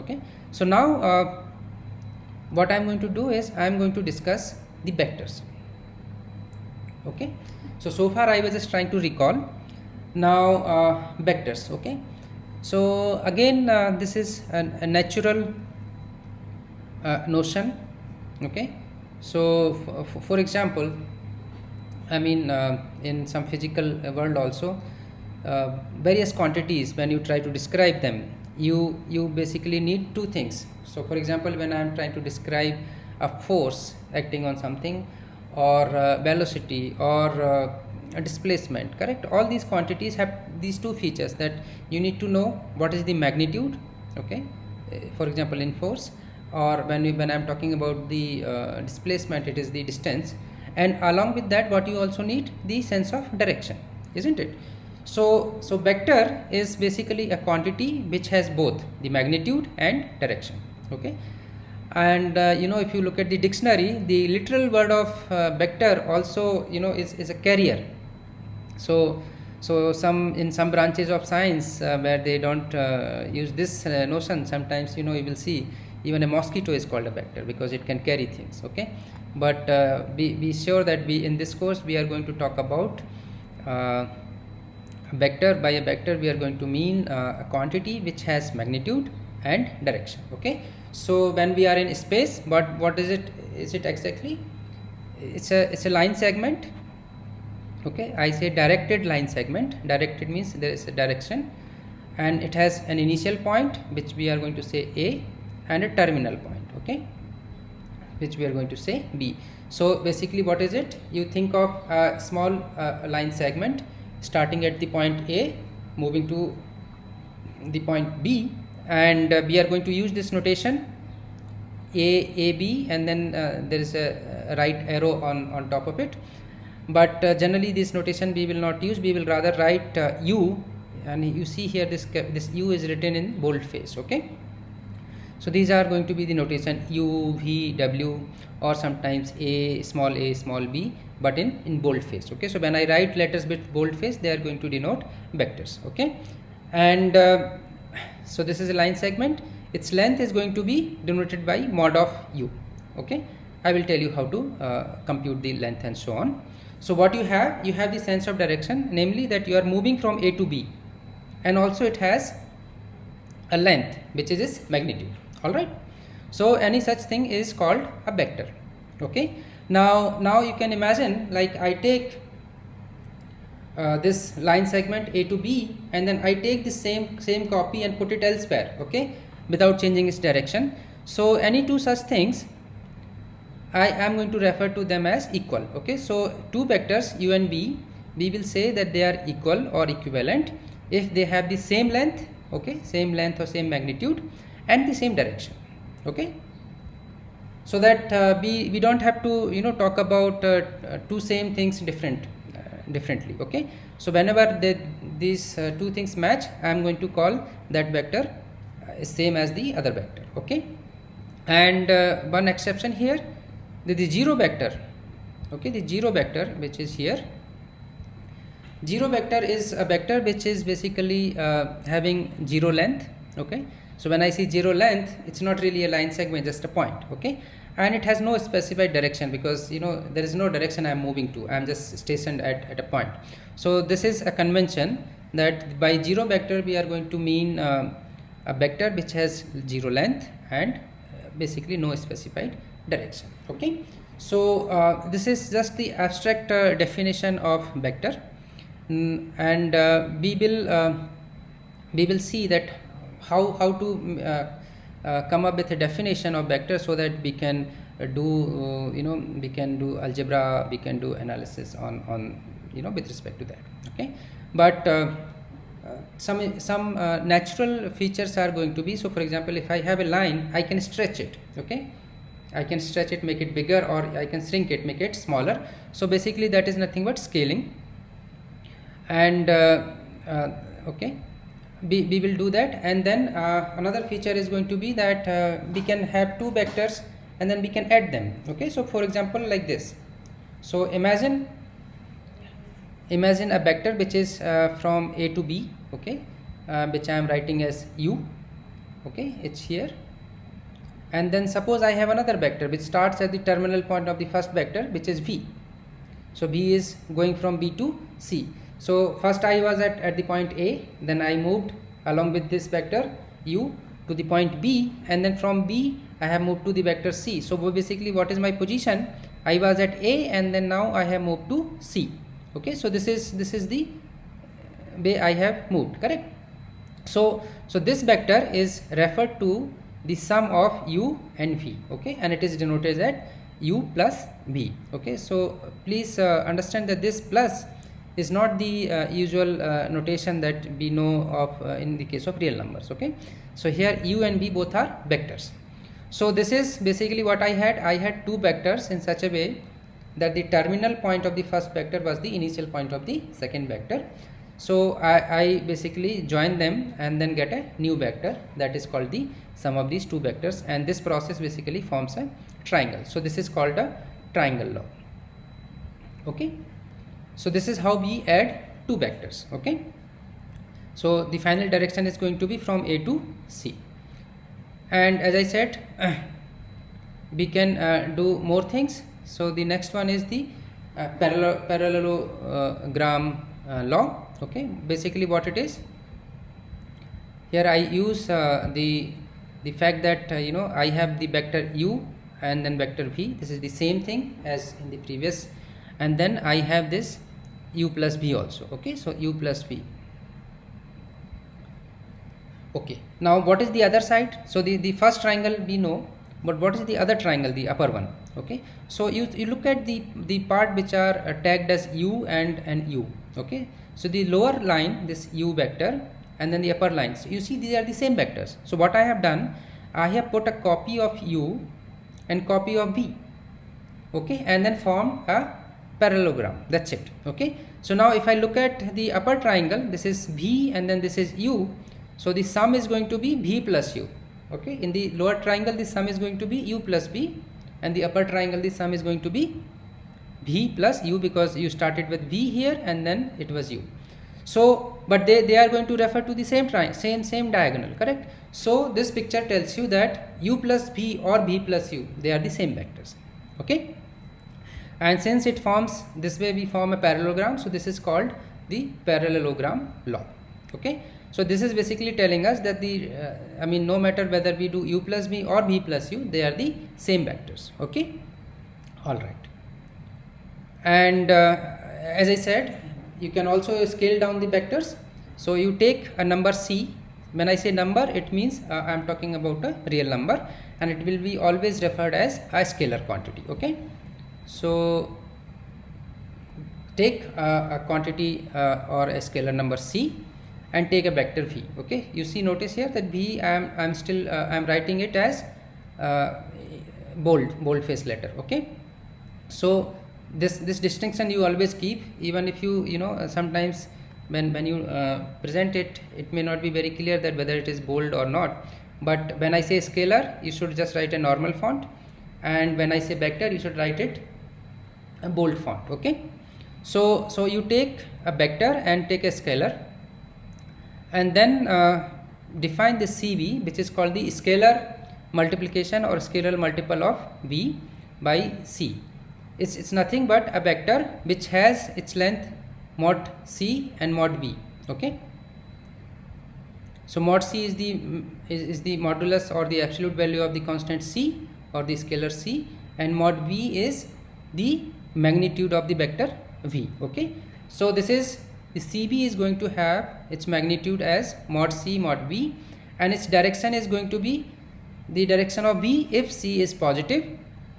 Okay, so now what I'm going to do is I'm going to discuss the vectors. Okay, so far I was just trying to recall. Now vectors. Okay, so again this is a natural notion. Okay, so for example, I mean in some physical world also, various quantities, when you try to describe them, you basically need two things. So for example, when I am trying to describe a force acting on something, or velocity, or a displacement, correct, all these quantities have these two features, that you need to know what is the magnitude. Okay, for example in force, or when I'm talking about the displacement, it is the distance, and along with that what you also need the sense of direction, isn't it? So vector is basically a quantity which has both the magnitude and direction. Okay, and if you look at the dictionary, the literal word of vector also is a carrier. So some in some branches of science where they don't use this notion, sometimes you will see even a mosquito is called a vector because it can carry things. Okay, but be sure that we in this course we are going to talk about vector. By a vector we are going to mean a quantity which has magnitude and direction. Okay, so when we are in space, what is it exactly? It's a line segment. Okay, I say directed line segment. Directed means there is a direction, and it has an initial point which we are going to say A, and a terminal point, okay, which we are going to say B. So basically what is it? You think of a small line segment starting at the point A, moving to the point B, and we are going to use this notation AB, and then there is a right arrow on top of it. But generally this notation we will not use. We will rather write U, and you see here this U is written in boldface. Okay, so these are going to be the notation U, V, W, or sometimes a small b, but in boldface. Okay, so when I write letters with boldface, they are going to denote vectors. Okay, and so this is a line segment. Its length is going to be denoted by mod of U. Okay, I will tell you how to compute the length and so on. So what you have the sense of direction, namely that you are moving from A to B, and also it has a length which is its magnitude. All right, so any such thing is called a vector. Okay, now you can imagine, like I take this line segment A to B, and then I take the same copy and put it elsewhere, okay, without changing its direction. So any two such things, I am going to refer to them as equal. Okay, so two vectors U and B, we will say that they are equal or equivalent if they have the same length, okay, same length or same magnitude, and the same direction. Okay, so that we don't have to talk about two same things differently. Okay, so whenever these two things match, I am going to call that vector same as the other vector. Okay, and one exception here, the zero vector. Okay, the zero vector which is here, zero vector is a vector which is basically having zero length. Okay, so when I see zero length, it's not really a line segment, just a point. Okay, and it has no specified direction because there is no direction I am moving to. I am just stationed at a point. So this is a convention that by zero vector we are going to mean a vector which has zero length and basically no specified direction. Okay, so this is just the abstract definition of vector, and we will see that how to come up with a definition of vector, so that we can do we can do algebra, we can do analysis on with respect to that. Okay, but some natural features are going to be, so for example, if I have a line, I can stretch it. Okay, I can stretch it, make it bigger, or I can shrink it, make it smaller. So basically that is nothing but scaling, and okay, we will do that. And then another feature is going to be that we can have two vectors and then we can add them. Okay, so for example like this, so imagine a vector which is from A to B, okay, which I am writing as U, okay, it's here. And then suppose I have another vector which starts at the terminal point of the first vector, which is v. So v is going from b to c. So first I was at the point a, then I moved along with this vector u to the point b, and then from b I have moved to the vector c. So basically what is my position? I was at a and then now I have moved to c. Okay, so this is the way I have moved, correct? So this vector is referred to the sum of u and v, okay, and it is denoted as u plus v. Okay, so please understand that this plus is not the usual notation that we know of in the case of real numbers. Okay, so here u and v both are vectors. So this is basically what I had two vectors in such a way that the terminal point of the first vector was the initial point of the second vector. So I basically join them and then get a new vector that is called the sum of these two vectors, and this process basically forms a triangle. So this is called a triangle law. Okay, so this is how we add two vectors. Okay, so the final direction is going to be from A to C, and as I said, we can do more things. So the next one is the parallelogram law. Okay, basically what it is, here I use the fact that I have the vector u and then vector v. This is the same thing as in the previous, and then I have this u plus v also. Okay, so u plus v. Okay, now what is the other side? So the first triangle we know, but what is the other triangle, the upper one? Okay, so you look at the part which are tagged as u and u. Okay, so the lower line, this u vector, and then the upper line, so you see these are the same vectors. So what I have done, I have put a copy of u and copy of v. Okay, and then form a parallelogram. That's it. Okay, so now if I look at the upper triangle, this is v and then this is u. So the sum is going to be v plus u. Okay, in the lower triangle the sum is going to be u plus v, and the upper triangle the sum is going to be v plus u, because you started with v here and then it was u. So but they are going to refer to the same triangle, same diagonal, correct? So this picture tells you that u plus v or v plus u, they are the same vectors. Okay, and since it forms this way, we form a parallelogram. So this is called the parallelogram law. Okay, so this is basically telling us that the no matter whether we do u plus v or v plus u, they are the same vectors. Okay, all right. And as I said, you can also scale down the vectors. So you take a number c. When I say number, it means I am talking about a real number, and it will be always referred as a scalar quantity. Okay, so take a quantity or a scalar number c and take a vector v. Okay, you see, notice here that v I'm still I'm writing it as bold face letter. Okay, so this distinction you always keep, even if you sometimes when you present it, it may not be very clear that whether it is bold or not. But when I say scalar, you should just write a normal font, and when I say vector, you should write it a bold font. Okay, so you take a vector and take a scalar, and then define the CV, which is called the scalar multiplication or scalar multiple of v by c. It's nothing but a vector which has its length mod c and mod v. Okay, so mod c is the modulus or the absolute value of the constant c or the scalar c, and mod v is the magnitude of the vector v. Okay, so this is the CV is going to have its magnitude as mod c mod v, and its direction is going to be the direction of v if c is positive,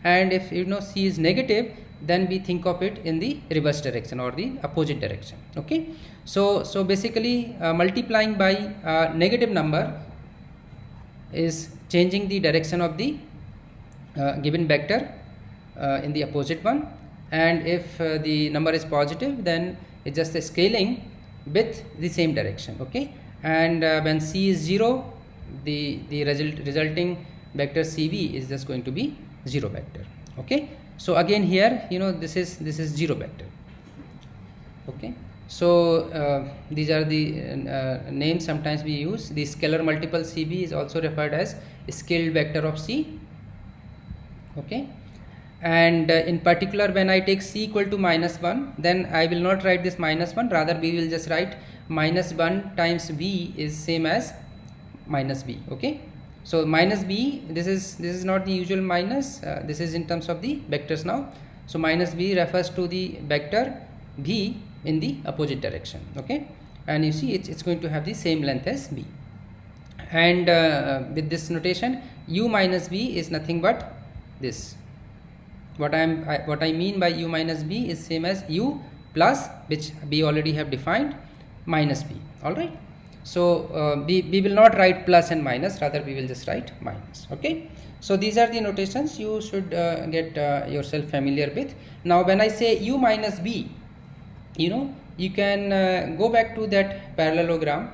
and if c is negative, then we think of it in the reverse direction or the opposite direction. Okay, so basically multiplying by a negative number is changing the direction of the given vector in the opposite one, and if the number is positive, then it's just a scaling with the same direction. Okay, and when c is 0, the resulting vector cv is just going to be 0 vector. Okay, so again here this is 0 vector. Okay, So these are the names sometimes we use. The scalar multiple CB is also referred as scaled vector of C. Okay, and in particular when I take C equal to -1, then I will not write this -1, rather we will just write -1 times B is same as minus B. Okay, so minus B, this is not the usual minus, this is in terms of the vectors now. So minus B refers to the vector B in the opposite direction. Okay, and you see it's going to have the same length as B, and with this notation U minus B is nothing but this. What I mean by U minus B is same as U plus, which we already have defined, minus B. All right, so we will not write plus and minus, rather we will just write minus. Okay, so these are the notations you should get yourself familiar with. Now when I say U minus B, you can go back to that parallelogram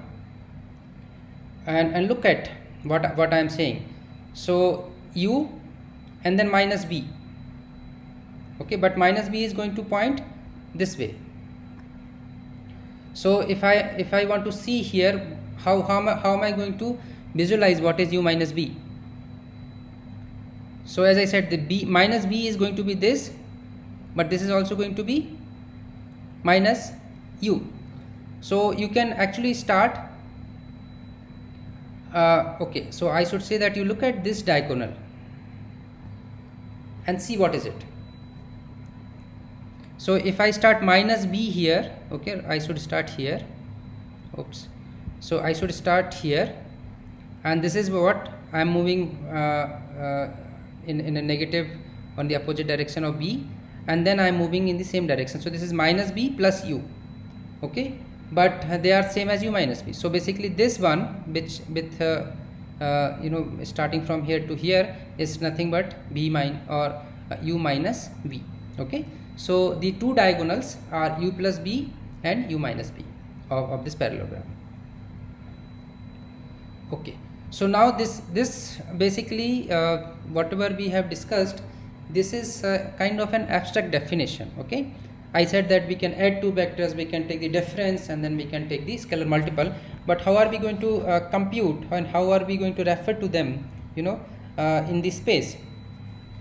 and look at what I am saying. So U and then minus B. Okay, but minus B is going to point this way. So if I want to see here how am I going to visualize what is U minus B. So as I said, the B minus B is going to be this, but this is also going to be minus U. So you can actually start okay, so I should say that you look at this diagonal and see what is it. So if I start minus B here, okay, I should start here. Oops. So I should start here, and this is what I am moving in a negative on the opposite direction of B, and then I am moving in the same direction. So this is minus B plus U. Okay, but they are same as U minus B. So basically this one, which with starting from here to here, is nothing but B minus or U minus B. Okay, so the two diagonals are U plus B and U minus B of this parallelogram. Okay, so now this basically whatever we have discussed, this is kind of an abstract definition. Okay, I said that we can add two vectors, we can take the difference, and then we can take the scalar multiple, but how are we going to compute and how are we going to refer to them in the space?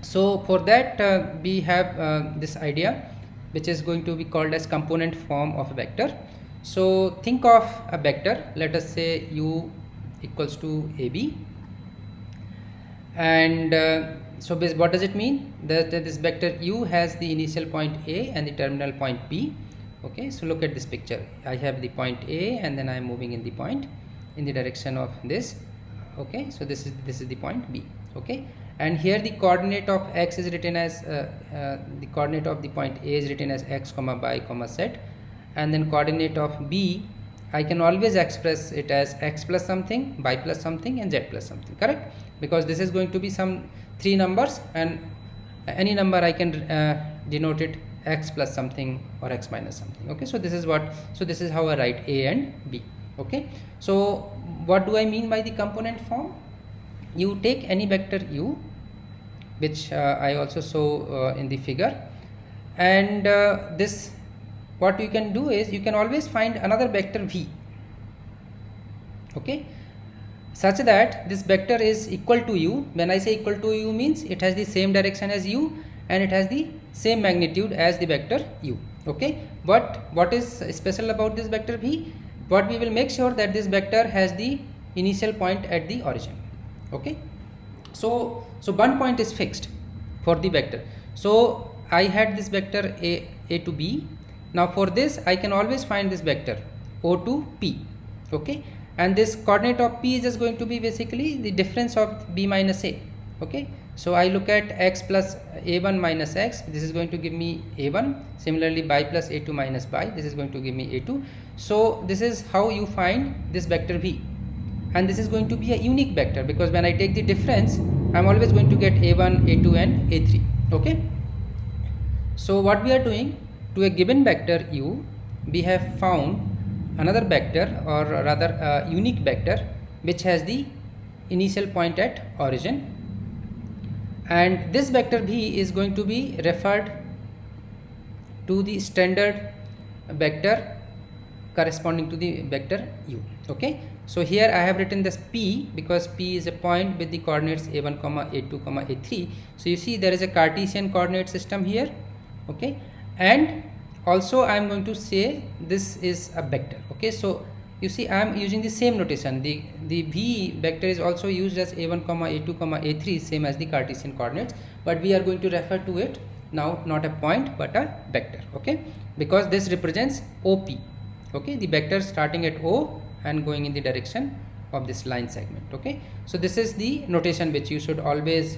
So for that we have this idea, which is going to be called as component form of a vector. So think of a vector, let us say U equals to AB, and so what does it mean? That this vector U has the initial point A and the terminal point B. Okay, so look at this picture. I have the point A and then I am moving in the direction of this. Okay, so this is the point B. Okay, and here the coordinate of x is written as the coordinate of the point A is written as x comma y comma z, and then coordinate of B I can always express it as x plus something, y plus something, and z plus something, correct? Because this is going to be some three numbers, and any number I can denote it x plus something or x minus something. Okay, so this is how I write A and B. Okay, so what do I mean by the component form? You take any vector U, which I also show in the figure, and this, what you can do is you can always find another vector V, okay, such that this vector is equal to U. When I say equal to U, means it has the same direction as U and it has the same magnitude as the vector U. Okay, but what is special about this vector V? What we will make sure that this vector has the initial point at the origin. Okay, so one point is fixed for the vector. So I had this vector A to B. Now for this I can always find this vector O to P. Okay, and this coordinate of P is just going to be basically the difference of B minus A. Okay, so I look at x plus A1 minus x, this is going to give me A1. Similarly y plus A2 minus y, this is going to give me A2. So this is how you find this vector V, and this is going to be a unique vector, because when I take the difference I am always going to get A1, A2 and A3. Okay, so what we are doing, to a given vector U, we have found another vector, or rather a unique vector, which has the initial point at origin, and this vector V is going to be referred to the standard vector corresponding to the vector u. Okay, so here I have written this p because p is a point with the coordinates a1 comma a2 comma a3. So you see there is a Cartesian coordinate system here. Okay, and also I am going to say this is a vector. Okay, so you see I am using the same notation. The v vector is also used as a1 comma a2 comma a3, same as the Cartesian coordinates, but we are going to refer to it now not a point but a vector. Okay, because this represents op. Okay, the vector starting at o and going in the direction of this line segment. Okay, so this is the notation which you should always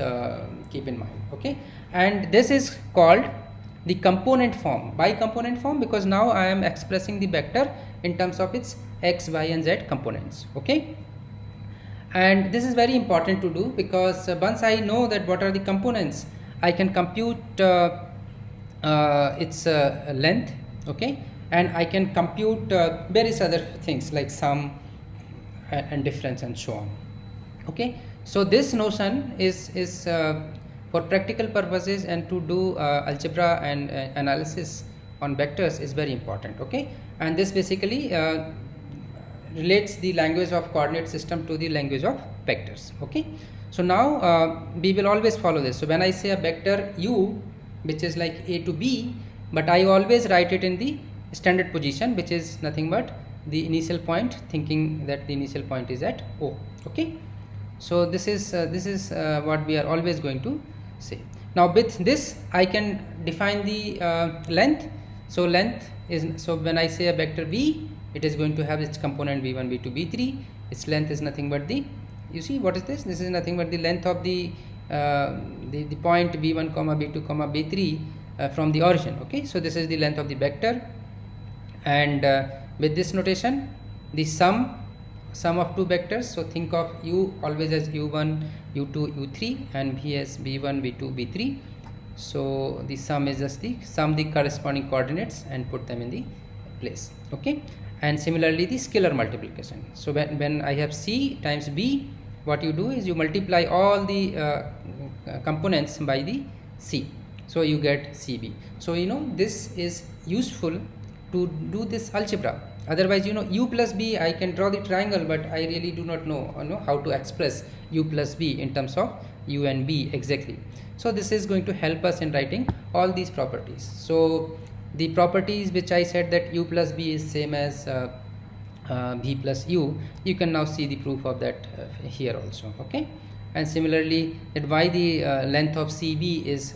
keep in mind. Okay, and this is called the component form. By component form, because now I am expressing the vector in terms of its x, y and z components. Okay, and this is very important to do, because once I know that what are the components, I can compute its length. Okay, and I can compute various other things like sum and difference and so on. Okay, so this notion is for practical purposes and to do algebra and analysis on vectors is very important. Okay, and this basically relates the language of coordinate system to the language of vectors. Okay, so now we will always follow this. So when I say a vector u, which is like a to b, but I always write it in the standard position, which is nothing but the initial point, thinking that the initial point is at o. Okay, so this is what we are always going to say. Now with this I can define the length. So length is, so when I say a vector v, it is going to have its component v1 v2 v3. Its length is nothing but the, you see what is this, this is nothing but the length of the point v1 comma v2 comma v3 from the origin. Okay, so this is the length of the vector, and with this notation the sum of two vectors, so think of u always as u1 u2 u3 and v as v1 v2 v3. So the sum is just the sum the corresponding coordinates and put them in the place. Okay, and similarly the scalar multiplication. So when I have c times b, what you do is you multiply all the components by the c, so you get cb. So you know this is useful to do this algebra. Otherwise, you know, u plus b, I can draw the triangle, but I really do not know how to express u plus b in terms of u and b exactly. So this is going to help us in writing all these properties. So the properties which I said that u plus b is same as v plus u, you can now see the proof of that here also. Okay, and similarly that why the length of cb is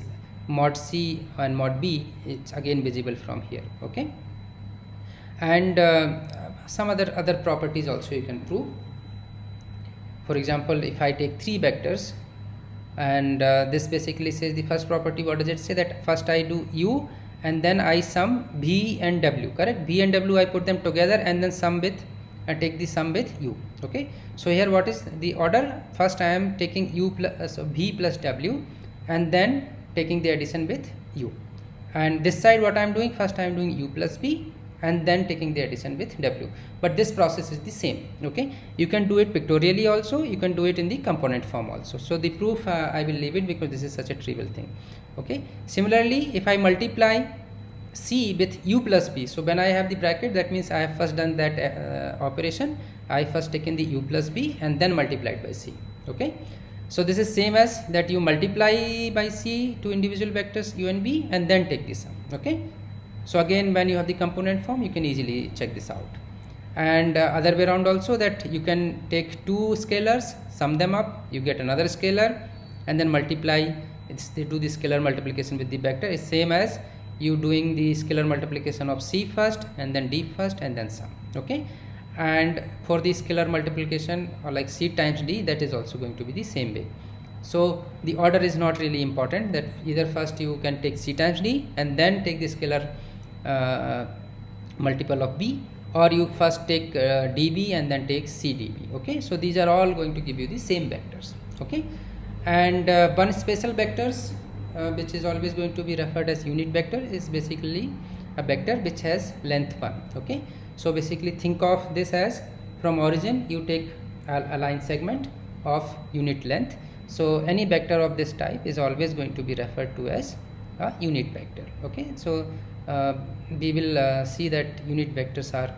mod c and mod b, it's again visible from here. Okay, and some other properties also you can prove. For example, if I take three vectors, and this basically says the first property, what does it say, that first I do u and then I sum v and w, correct? V and w I put them together and then sum with, take the sum with u. Okay, so here what is the order? First I am taking u plus v plus w and then taking the addition with u, and this side what I am doing, first I am doing u plus v and then taking the addition with w, but this process is the same. Okay, you can do it pictorially also, you can do it in the component form also. So the proof I will leave it because this is such a trivial thing. Okay, similarly if I multiply c with u plus b, so when I have the bracket, that means I have first done that operation, I first taken the u plus b and then multiplied by c. Okay, so this is same as that you multiply by c two individual vectors u and b and then take the sum. Okay, so again when you have the component form, you can easily check this out. And other way around also, that you can take two scalars, sum them up, you get another scalar and then multiply. They do the scalar multiplication with the vector is same as you doing the scalar multiplication of c first and then d first and then sum. Okay, and for the scalar multiplication or like c times d, that is also going to be the same way. So the order is not really important, that either first you can take c times d and then take the scalar multiple of b, or you first take db and then take c db. Okay, so these are all going to give you the same vectors. Okay, and one special vectors which is always going to be referred as unit vector is basically a vector which has length 1. Okay, so basically think of this as from origin you take a line segment of unit length. So any vector of this type is always going to be referred to as a unit vector. Okay, so we will see that unit vectors are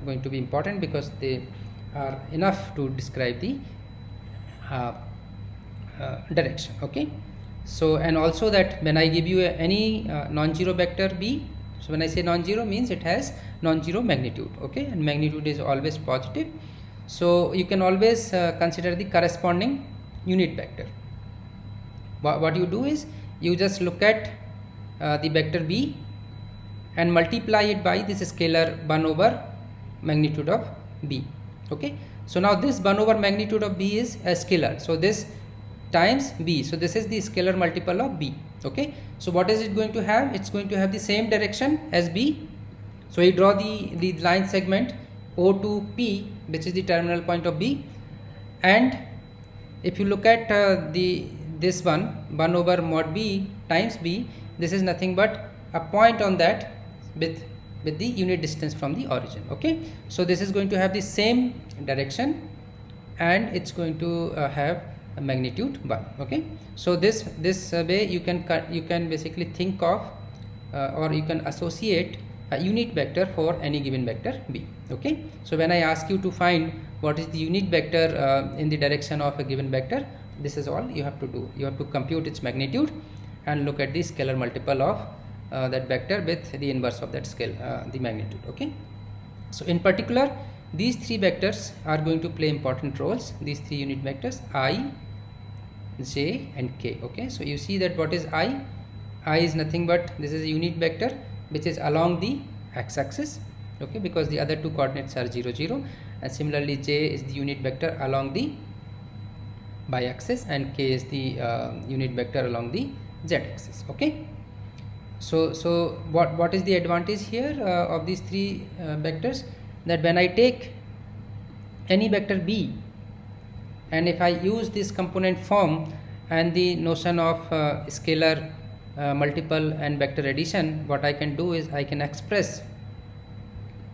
going to be important because they are enough to describe the direction. Okay, so and also that when I give you any non-zero vector b, so when I say non-zero means it has non-zero magnitude. Okay, and magnitude is always positive, so you can always consider the corresponding unit vector. What you do is you just look at the vector b and multiply it by this scalar 1 over magnitude of b. Okay, so now this 1 over magnitude of b is a scalar, so this times b, so this is the scalar multiple of b. Okay, so what is it going to have? It's going to have the same direction as b. So we draw the line segment o to p, which is the terminal point of b, and if you look at this 1 over mod b times b, this is nothing but a point on that with the unit distance from the origin. Okay, so this is going to have the same direction and it's going to have a magnitude 1. Okay, so this way you can basically think of or you can associate a unit vector for any given vector b. Okay, so when I ask you to find what is the unit vector in the direction of a given vector, this is all you have to do. You have to compute its magnitude and look at the scalar multiple of that vector with the inverse of that scale, the magnitude. Okay, so in particular these three vectors are going to play important roles, these three unit vectors I, j and k. Okay, so you see that what is I is nothing but this is a unit vector which is along the x-axis. Okay, because the other two coordinates are 0 0, and similarly j is the unit vector along the y-axis and k is the unit vector along the z-axis. Okay, so what is the advantage here of these three vectors? That when I take any vector b and if I use this component form and the notion of scalar multiple and vector addition, what I can do is I can express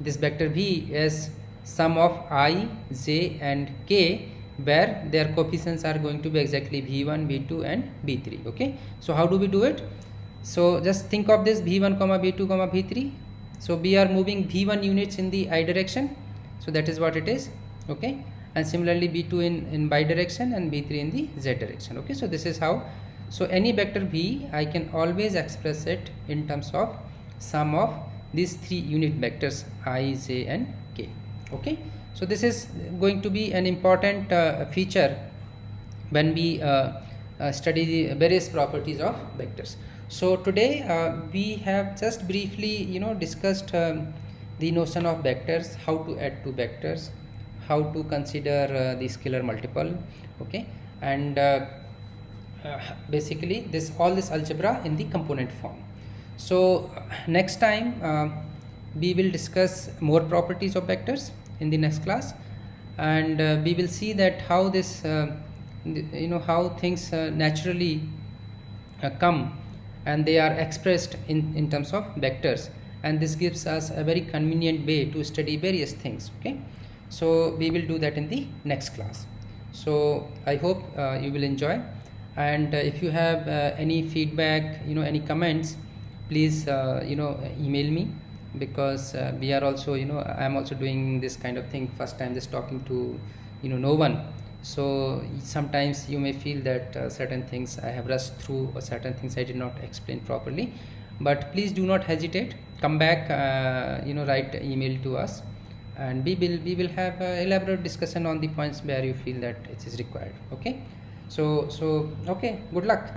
this vector v as sum of I, j and k, where their coefficients are going to be exactly v1, v2 and v3. Okay, so how do we do it? So just think of this v1, v2, v3. So we are moving v1 units in the I direction, so that is what it is. Okay, and similarly v2 in y direction and v3 in the z direction. Okay, so this is how. So any vector v, I can always express it in terms of sum of these three unit vectors I, j and k. Okay, so this is going to be an important feature when we study the various properties of vectors. So today we have just briefly discussed the notion of vectors, how to add two vectors, how to consider the scalar multiple. Okay, and basically all this algebra in the component form. So next time we will discuss more properties of vectors in the next class, and we will see that how this how things naturally come and they are expressed in terms of vectors, and this gives us a very convenient way to study various things. Okay, so we will do that in the next class. So I hope you will enjoy, and if you have any feedback, any comments, please email me, because we are also I am also doing this kind of thing first time, just talking to no one. So sometimes you may feel that certain things I have rushed through or certain things I did not explain properly, but please do not hesitate, come back, write email to us, and we will have elaborate discussion on the points where you feel that it is required. Okay, so okay, good luck.